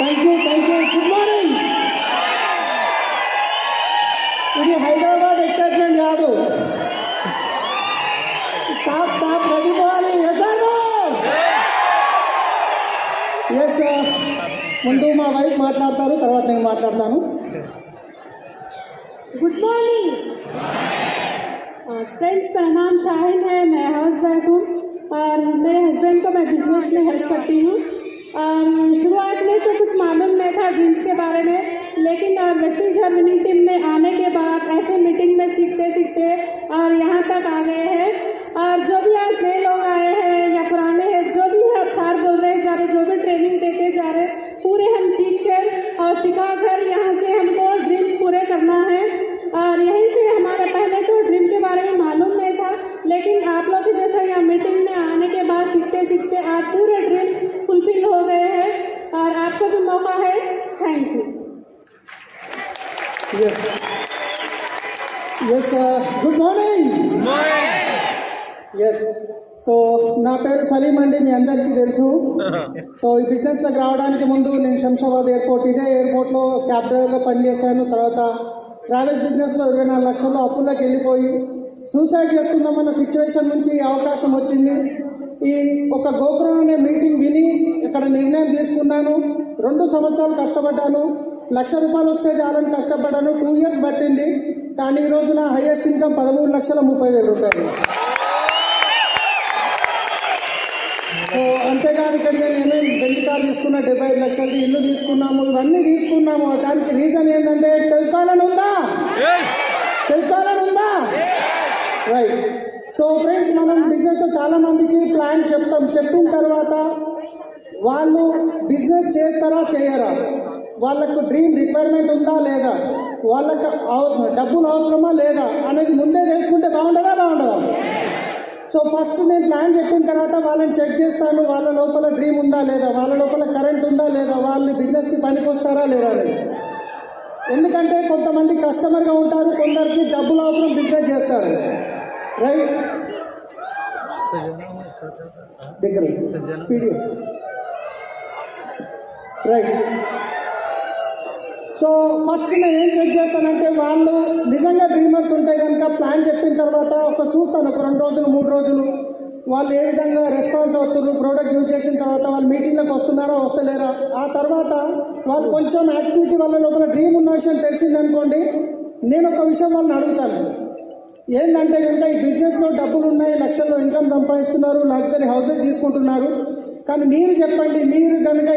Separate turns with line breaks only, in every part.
Thank you. Good morning. ఇది Hyderabad excitement కాదు, top గదిపోవాలి. Yes ముందు మా వైఫ్ మాట్లాడతారు, తర్వాత నేను మాట్లాడతాను.
गुड मॉर्निंग फ्रेंड्स, मेरा नाम शाहिन है, मैं हाउस वाइफ हूँ और मेरे हस्बैंड को मैं बिजनेस में हेल्प करती हूँ। शुरुआत में तो कुछ मालूम नहीं था ड्रीम्स के बारे में, लेकिन वेस्टिंग हब विनिंग टीम में आने के बाद ऐसे मीटिंग में सीखते और यहाँ तक आ गए हैं। और जो भी आज नए लोग आए हैं या पुराने हैं, जो भी सार बोल रहे जा रहे, जो भी ट्रेनिंग देते जा रहे, पूरे हम सीख कर और सिखा कर यहाँ से हमको ड्रीम्स पूरे करना है। और यहीं से हमारे पहले तो ड्रीम के बारे में मालूम नहीं था, लेकिन आप लोग की जैसा यहाँ मीटिंग में आने के बाद सीखते आज पूरे ड्रीम्स फुलफिल हो गए हैं और आपको भी मौका है। Thank you.
Yes good morning. Yes so నా పేరు సలీం అండి, మీ అందరికీ తెలుసు. సో ఈ బిజినెస్లోకి రావడానికి ముందు నేను శంషాబాద్ ఎయిర్పోర్ట్, ఇదే ఎయిర్పోర్ట్లో క్యాబ్ డ్రైవర్గా పనిచేశాను. తర్వాత ట్రావెల్స్ బిజినెస్లో 24 లక్షల్లో అప్పుల్లోకి వెళ్ళిపోయి సూసైడ్ చేసుకుందామన్న సిచ్యువేషన్ నుంచి ఈ అవకాశం వచ్చింది. ఈ ఒక గోపురం అనే మీటింగ్ విని ఇక్కడ నిర్ణయం తీసుకున్నాను. 2 సంవత్సరాలు కష్టపడ్డాను, ₹1,00,000 వస్తే చాలని కష్టపడ్డాను. 2 ఇయర్స్ పట్టింది, కానీ ఈరోజు నా హైయెస్ట్ ఇన్కమ్ ₹13,30,000. సో అంతేకాదు ఇక్కడికి నేనేం బెంచ్ కార్ తీసుకున్నా, 75 లక్షలది ఇల్లు తీసుకున్నాము, ఇవన్నీ తీసుకున్నాము. దానికి రీజన్ ఏంటంటే తెలుసుకోవాలని ఉందా రైట్. సో ఫ్రెండ్స్, మనం బిజినెస్లో చాలామందికి ప్లాన్ చెప్పిన తర్వాత వాళ్ళు బిజినెస్ చేస్తారా చేయరా, వాళ్ళకు డ్రీమ్ రిక్వైర్మెంట్ ఉందా లేదా, వాళ్ళకు డబ్బులు అవసరమా లేదా అనేది ముందే తెలుసుకుంటే బాగుంటుందా? సో ఫస్ట్ నేను ప్లాన్ చెప్పిన తర్వాత వాళ్ళని చెక్ చేస్తాను, వాళ్ళ లోపల డ్రీమ్ ఉందా లేదా, వాళ్ళ లోపల కరెంట్ ఉందా లేదా, వాళ్ళు బిజినెస్కి పనికి వస్తారా లేదా అనేది. ఎందుకంటే కొంతమంది కస్టమర్గా ఉంటారు, కొందరికి డబ్బులు అవసరం, బిజినెస్ చేస్తారు. రైట్ దగ్గర పీడియో రైట్. సో ఫస్ట్ నేను ఏం చెక్ చేస్తానంటే వాళ్ళు నిజంగా డ్రీమర్స్ ఉంటే కనుక ప్లాన్ చెప్పిన తర్వాత చూస్తాను, ఒక 2 రోజులు 3 రోజులు వాళ్ళు ఏ విధంగా రెస్పాన్స్ అవుతున్నారు, ప్రోడక్ట్ యూజ్ చేసిన తర్వాత వాళ్ళు మీటింగ్లోకి వస్తున్నారా వస్తలేరా. ఆ తర్వాత వాళ్ళు కొంచెం యాక్టివిటీ వాళ్ళ లోపల డ్రీమ్ ఉన్న విషయం తెలిసిందనుకోండి, నేను ఒక విషయం వాళ్ళని అడుగుతాను. ఏంటంటే కనుక ఈ బిజినెస్లో డబ్బులు ఉన్నాయి, లక్షల్లో ఇన్కమ్ సంపాదిస్తున్నారు, లగ్జరీ హౌసెస్ తీసుకుంటున్నారు, కానీ మీరు చెప్పండి, మీరు కనుక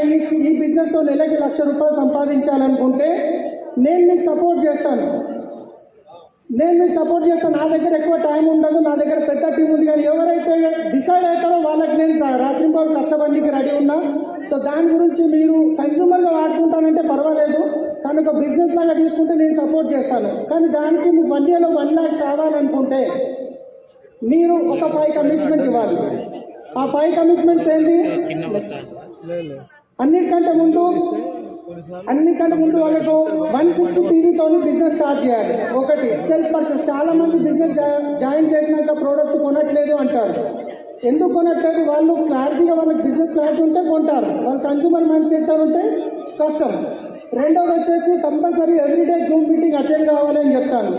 ఈ బిజినెస్లో నెలకి ₹1,00,000 సంపాదించాలనుకుంటే నేను మీకు సపోర్ట్ చేస్తాను. నా దగ్గర ఎక్కువ టైం ఉండదు, నా దగ్గర పెద్ద టీం ఉంది, కానీ ఎవరైతే డిసైడ్ అవుతారో వాళ్ళకి నేను రాత్రింబాబు కష్టపడడానికి రెడీ ఉన్నా. సో దాని గురించి మీరు కన్జ్యూమర్గా వాడుకుంటానంటే పర్వాలేదు, కానీ ఒక బిజినెస్ లాగా తీసుకుంటే నేను సపోర్ట్ చేస్తాను. కానీ దానికి మీకు 1 ఇయర్లో 1 lakh కావాలనుకుంటే మీరు ఒక 5 కమిట్మెంట్ ఇవ్వాలి. ఆ 5 కమిట్మెంట్స్ ఏంటి? అన్నిటికంటే ముందు వాళ్ళకు 160 PVతో బిజినెస్ స్టార్ట్ చేయాలి. ఒకటి సెల్ఫ్ పర్చేస్. చాలామంది బిజినెస్ జాయిన్ చేసినాక ప్రోడక్ట్ కొనట్లేదు అంటారు. ఎందుకు కొనట్లేదు? వాళ్ళు క్లారిటీగా వాళ్ళకి బిజినెస్ క్లారిటీ ఉంటే కొంటారు, వాళ్ళు కన్జ్యూమర్ మైండ్ సెట్ ఉంటే కష్టం. రెండోది వచ్చేసి compulsory everyday Zoom meeting attend కావాలి అని చెప్తాను.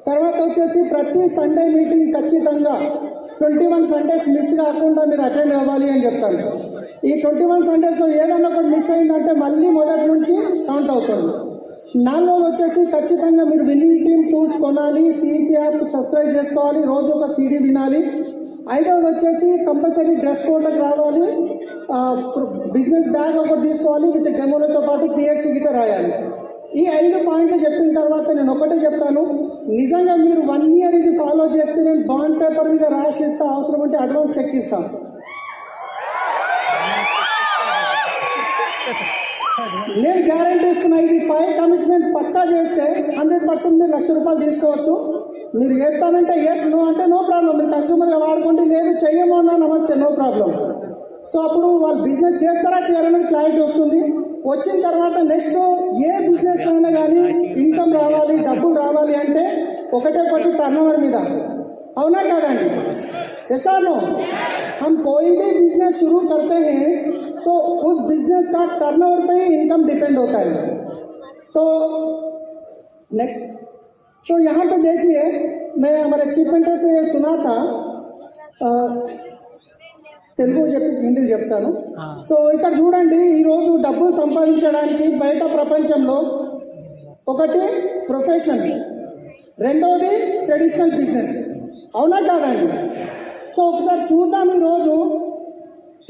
తర్వాత వచ్చేసి ప్రతి సండే మీటింగ్ ఖచ్చితంగా 21 సండేస్ మిస్ కాకుండా మీరు అటెండ్ అవ్వాలి అని చెప్తాను. ఈ 21 సండేస్లో ఏదైనా ఒకటి మిస్ అయిందంటే మళ్ళీ మొదటి నుంచి కౌంట్ అవుతుంది. 4వది వచ్చేసి ఖచ్చితంగా మీరు విన్నింగ్ టీమ్ టూల్స్ కొనాలి, సిపి యాప్ సబ్స్క్రైబ్ చేసుకోవాలి, రోజు ఒక CD వినాలి. 5వది వచ్చేసి కంపల్సరీ డ్రెస్ కోడ్లకు రావాలి, బిజినెస్ బ్యాగ్ ఒకటి తీసుకోవాలి, విత్ డెమోలతో పాటు PSC గిట్ట రాయాలి. ఈ 5 పాయింట్లు చెప్పిన తర్వాత నేను ఒకటే చెప్తాను, నిజంగా మీరు 1 year ఇది ఫాలో చేస్తే నేను బాండ్ పేపర్ మీద రాసిస్తా, అవసరం అంటే అడ్వాన్స్ చెక్ ఇస్తాను. నేను గ్యారంటీ ఇస్తున్నా, ఇది 5 కమిట్మెంట్ పక్కా చేస్తే 100% మీరు ₹1,00,000 తీసుకోవచ్చు. మీరు చేస్తానంటే ఎస్, నో అంటే నో ప్రాబ్లం, మీరు కన్జ్యూమర్గా వాడుకోండి, లేదు చెయ్యమో అన్నా నమస్తే, నో ప్రాబ్లం. సో అప్పుడు వాళ్ళు బిజినెస్ చేస్తారా చేయాలనేది క్లారిటీ వస్తుంది. వచ్చిన తర్వాత నెక్స్ట్ ఏ బిజినెస్లో అయినా కానీ ఇన్కమ్ రావాలి, డబ్బులు రావాలి అంటే ఒకటి టర్నోవర్ మీద, అవునా కాదండి? Yes or no? हम कोई भी बिजनेस शुरू करते हैं तो उस बिजनेस का उसका टर्नओवर पे ही इनकम डिपेंड होता है। तो नेक्स्ट, सो यहाँ पे देखिए, मैं हमारे चीफ मेंटर से ये सुना था, తెలుగు చెప్పి హిందీ చెప్తాను. సో ఇక్కడ చూడండి, ఈరోజు డబ్బులు సంపాదించడానికి బయట ప్రపంచంలో ఒకటి ప్రొఫెషన్, రెండోది ట్రెడిషనల్ బిజినెస్. అవునా కాదండి? సో ఒకసారి చూద్దాం. ఈరోజు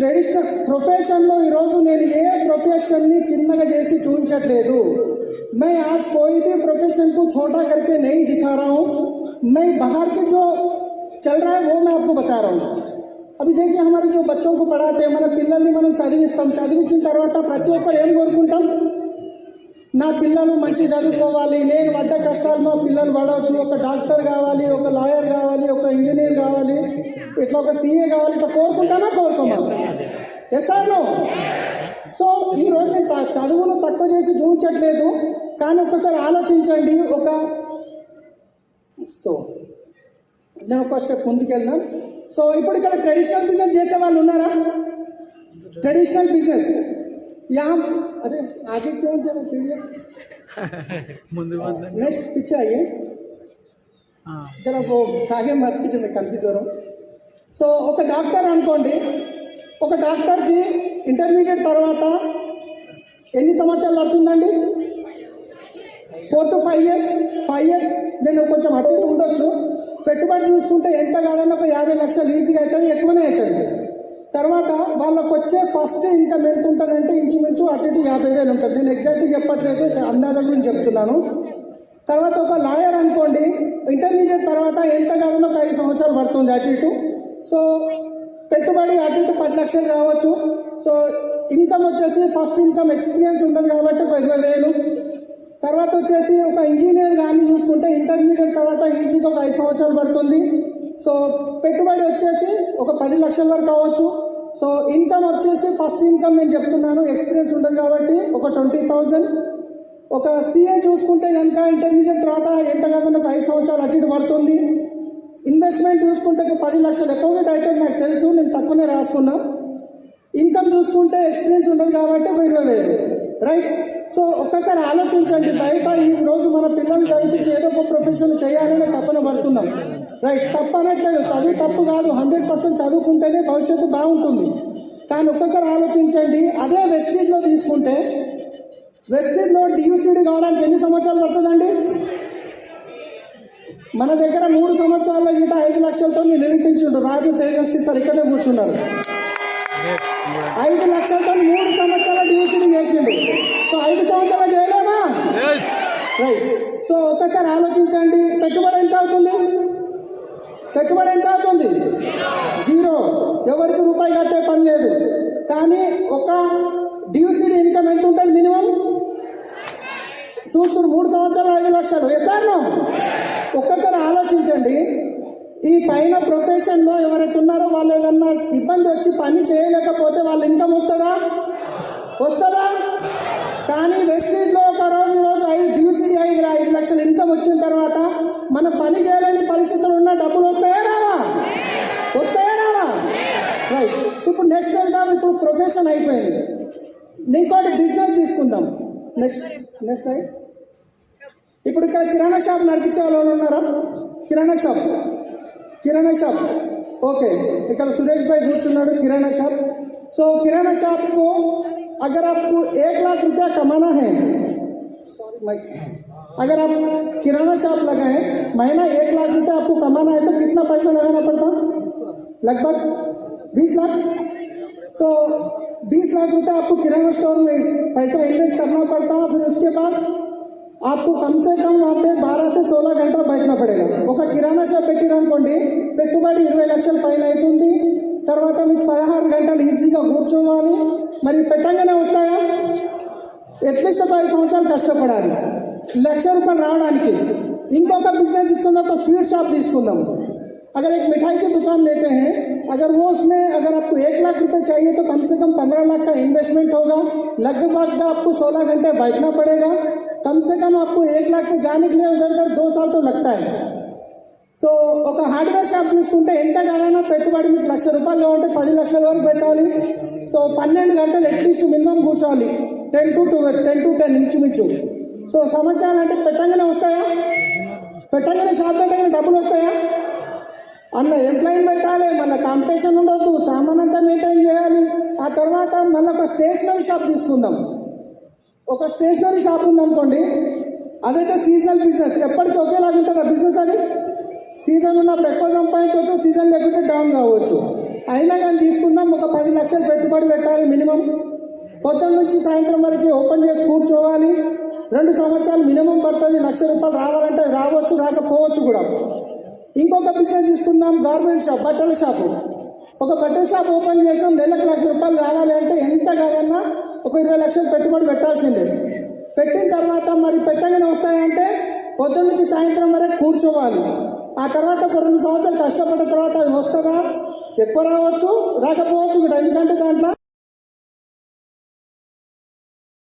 ట్రెడిషనల్ ప్రొఫెషన్లో ఈరోజు నేను ఏ ప్రొఫెషన్ని చిన్నగా చేసి చూపించట్లేదు. मैं आज कोई भी प्रोफेशन को छोटा करके नहीं दिखा रहा हूँ. मैं बाहर के जो चल रहा है वो मैं आपको बता रहा हूँ. अभी देखिए, हमारे जो बच्चों को पढ़ाते हैं, మన పిల్లల్ని మనం చదివిస్తాం. చదివించిన తర్వాత ప్రతి ఒక్కరు ఏం కోరుకుంటాం? నా పిల్లలు మంచి చదువుకోవాలి, నేను పడ్డ కష్టాలు మా పిల్లలు పడవద్దు, ఒక డాక్టర్ కావాలి, ఒక లాయర్ కావాలి, ఒక ఇంజనీర్ కావాలి, ఇట్లా ఒక సీఏ కావాలి, ఇట్లా కోరుకుంటామా కోరుకోమా? Yes or no? సో ఈరోజు నేను చదువును తక్కువ చేసి చూపించట్లేదు, కానీ ఒకసారి ఆలోచించండి. సో నేను ఒక స్టెప్ ముందుకెళ్దాం. సో ఇప్పుడు ఇక్కడ ట్రెడిషనల్ బిజినెస్ చేసే వాళ్ళు ఉన్నారా? ట్రెడిషనల్ బిజినెస్ यहाँ, अरे आगे क्यों जरा PDF नेक्स्ट पीछे आइए जरा, वो आगे मत कीजिए, मैं कंफ्यूज हो रहा हूँ. సో ఒక డాక్టర్ అనుకోండి, ఒక డాక్టర్కి ఇంటర్మీడియట్ తర్వాత ఎన్ని సంవత్సరాలు పడుతుందండి? 4 to 5 years. 5 years నేను కొంచెం అటు ఇటు ఉండొచ్చు. పెట్టుబడి చూసుకుంటే ఎంత కాదన్నా ఒక 50 లక్షలు ఈజీగా అవుతుంది, ఎక్కువనే అవుతుంది. తర్వాత వాళ్ళకు వచ్చే ఫస్ట్ ఇన్కమ్ ఎంత ఉంటుందంటే ఇంచుమించు అటు ఇటు 50,000 ఉంటుంది. నేను ఎగ్జాక్ట్గా చెప్పట్లేదు, అందాజ గురించి చెప్తున్నాను. తర్వాత ఒక లాయర్ అనుకోండి, ఇంటర్మీడియట్ తర్వాత ఎంత కాదన్నా ఒక 5 సంవత్సరాలు పడుతుంది అటు ఇటు. సో పెట్టుబడి అటు ఇటు 10 లక్షలు కావచ్చు. సో ఇన్కమ్ వచ్చేసి ఫస్ట్ ఇన్కమ్ ఎక్స్పీరియన్స్ ఉంటుంది కాబట్టి ఒక 20,000. తర్వాత వచ్చేసి ఒక ఇంజనీర్ కానీ చూసుకుంటే ఇంటర్మీడియట్ తర్వాత ఈజీగా ఒక 5 సంవత్సరాలు పడుతుంది. సో పెట్టుబడి వచ్చేసి ఒక 10 లక్షల వరకు కావచ్చు. సో ఇన్కమ్ వచ్చేసి ఫస్ట్ ఇన్కమ్ నేను చెప్తున్నాను, ఎక్స్పీరియన్స్ ఉంటుంది కాబట్టి ఒక 20,000. ఒక సీఏ చూసుకుంటే కనుక ఇంటర్మీడియట్ తర్వాత ఎంత కాదని ఒక 5 సంవత్సరాలు అటు ఇటు పడుతుంది. ఇన్వెస్ట్మెంట్ చూసుకుంటే 10 లక్షలు ఎక్కువగా అవుతుంది, నాకు తెలుసు, నేను తక్కువనే రాసుకున్నా. ఇన్కమ్ చూసుకుంటే ఎక్స్పీరియన్స్ ఉండదు కాబట్టి ఒక 20,000, రైట్? సో ఒక్కసారి ఆలోచించండి, బయట ఈ రోజు మన పిల్లల్ని చదివించి ఏదో ఒక ప్రొఫెషన్ చేయాలని తప్పన పడుతున్నాం, రైట్? తప్పు అనట్లేదు, చదువు తప్పు కాదు, 100% చదువుకుంటేనే భవిష్యత్తు బాగుంటుంది. కానీ ఒక్కసారి ఆలోచించండి, అదే వెస్టీజ్లో తీసుకుంటే, వెస్టీజ్లో డియూసీడీ కావడానికి ఎన్ని సంవత్సరాలు పడుతుందండి? మన దగ్గర 3 సంవత్సరాల్లో గిట 5 లక్షలతో నిరూపించుండు రాజు తేజస్వి సార్, ఇక్కడే కూర్చున్నారు. 5 లక్షలతో 3 సంవత్సరాల డియూసీడీ చేసిండు. సో 5 సంవత్సరాలు చేయలేమా? రైట్. సో ఒకసారి ఆలోచించండి, పెట్టుబడి ఎంత అవుతుంది? పెట్టుబడి ఎంత అవుతుంది? 0. ఎవరికి రూపాయి కట్టే పని లేదు. కానీ ఒక డియూసీడీ ఇన్కమ్ ఎంత ఉంటుంది మినిమం? చూస్తున్నారు, 3 సంవత్సరాలు 5 లక్షలు. Yes or no? ఒక్కసారి ఆలోచించండి, ఈ పైన ప్రొఫెషన్లో ఎవరైతే ఉన్నారో వాళ్ళు ఏదన్నా ఇబ్బంది వచ్చి పని చేయలేకపోతే వాళ్ళ ఇన్కమ్ వస్తుందా? వస్తుందా? కానీ వెస్టీజ్లో ఒక ఈరోజు 5 లక్షల ఇన్కమ్ వచ్చిన తర్వాత మన పని చేయలేని పరిస్థితులు ఉన్న డబ్బులు వస్తాయా రావా? వస్తాయా రావా? రైట్. సో ఇప్పుడు నెక్స్ట్ వెళ్దాం. ఇప్పుడు ప్రొఫెషన్ అయిపోయింది, ఇంకోటి బిజినెస్ తీసుకుందాం. నెక్స్ట్ ఇప్పుడు ఇక్కడ కిరాణా షాప్ నడిపించే వాళ్ళు ఉన్నారా? కిరాణా షాప్ ఓకే, ఇక్కడ సురేష్ భాయ్ కూర్చున్నాడు, కిరాణా షాప్. సో కిరాణా షాప్కు अगर आपको 1 लाख रुपया कमाना है, अगर आप किराना शॉप लगाएं, महीना 1 लाख रुपया आपको कमाना है तो कितना पैसा लगाना पड़ता? लगभग 20 लाख. तो 20 लाख रुपया आपको किराना स्टोर में पैसा इन्वेस्ट करना पड़ता. फिर उसके बाद आपको कम से कम वहाँ पे 12 से 16 घंटा बैठना पड़ेगा. ఒక కిరాణా షాప్ పెట్టిరనుకోండి, పెట్టుబడి 20 లక్షల పైన అవుతుంది. తర్వాత మీకు 16 గంటలు ఈజీగా కూర్చోవాలి. మరి పెట్టంగానే వస్తాయా? అట్లీస్ట్ ఒక 5 సంవత్సరాలు కష్టపడాలి 1 లక్ష రూపాయలు రావడానికి. ఇంకొక బిజినెస్ తీసుకుందాం, ఒక స్వీట్ షాప్ తీసుకుందాం. अगर एक मिठाई की दुकान लेते हैं, अगर वो उसमें अगर आपको 1 लाख रुपए चाहिए तो कम से कम 15 लाख का इन्वेस्टमेंट होगा. लगभग आपको 16 घंटे बैठना पड़ेगा. कम से कम आपको 1 लाख पे जाने के लिए उधर 2 साल तो लगता है. సో ఒక హార్డ్వేర్ షాప్ తీసుకుంటే ఎంత కాదన్నా పెట్టుబడి మీకు ₹1,00,000 కావాలంటే 10 లక్షల వరకు పెట్టాలి. సో 12 గంటలు అట్లీస్ట్ మినిమం కూర్చోవాలి, 10 to 10 ఇంచుమించు. సో సంవత్సరాలు అంటే పెట్టంగానే వస్తాయా? పెట్టంగానే షాప్ పెట్టగానే డబ్బులు వస్తాయా? అన్న ఎంప్లాయీని పెట్టాలి, మళ్ళీ కాంపిటీషన్ ఉండొద్దు, సామాన్ అంతా మెయింటైన్ చేయాలి. ఆ తర్వాత మళ్ళీ ఒక స్టేషనరీ షాప్ తీసుకుందాం. ఒక స్టేషనరీ షాప్ ఉందనుకోండి, అదైతే సీజనల్ బిజినెస్, ఎప్పటికీ ఒకేలాగా ఉంటుంది ఆ బిజినెస్. అది సీజన్ ఉన్నప్పుడు ఎక్కువ సంపాదించవచ్చు, సీజన్ లేకుంటే డౌన్ కావచ్చు. అయినా కానీ తీసుకుందాం, ఒక 10 లక్షలు పెట్టుబడి పెట్టాలి మినిమం. పొద్దున్న నుంచి సాయంత్రం వరకు ఓపెన్ చేసి కూర్చోవాలి. 2 సంవత్సరాలు మినిమం పడుతుంది. ₹1,00,000 రావాలంటే రావచ్చు, రాకపోవచ్చు కూడా. ఇంకొక బిజినెస్ తీసుకుందాం, గార్మెంట్ షాప్, బట్టల షాపు. ఒక బట్టల షాప్ ఓపెన్ చేసినాం, నెలకు ₹1,00,000 రావాలి అంటే ఎంత కాదన్నా ఒక 20 లక్షలు పెట్టుబడి పెట్టాల్సిందే. పెట్టిన తర్వాత మరి పెట్టగానే వస్తాయంటే పొద్దున్న నుంచి సాయంత్రం వరకు కూర్చోవాలి. ఆ తర్వాత ఒక 2 సంవత్సరాలు కష్టపడిన తర్వాత అది వస్తుందా? ఎక్కువ రావచ్చు, రాకపోవచ్చు కూడా. ఎందుకంటే దాంట్లో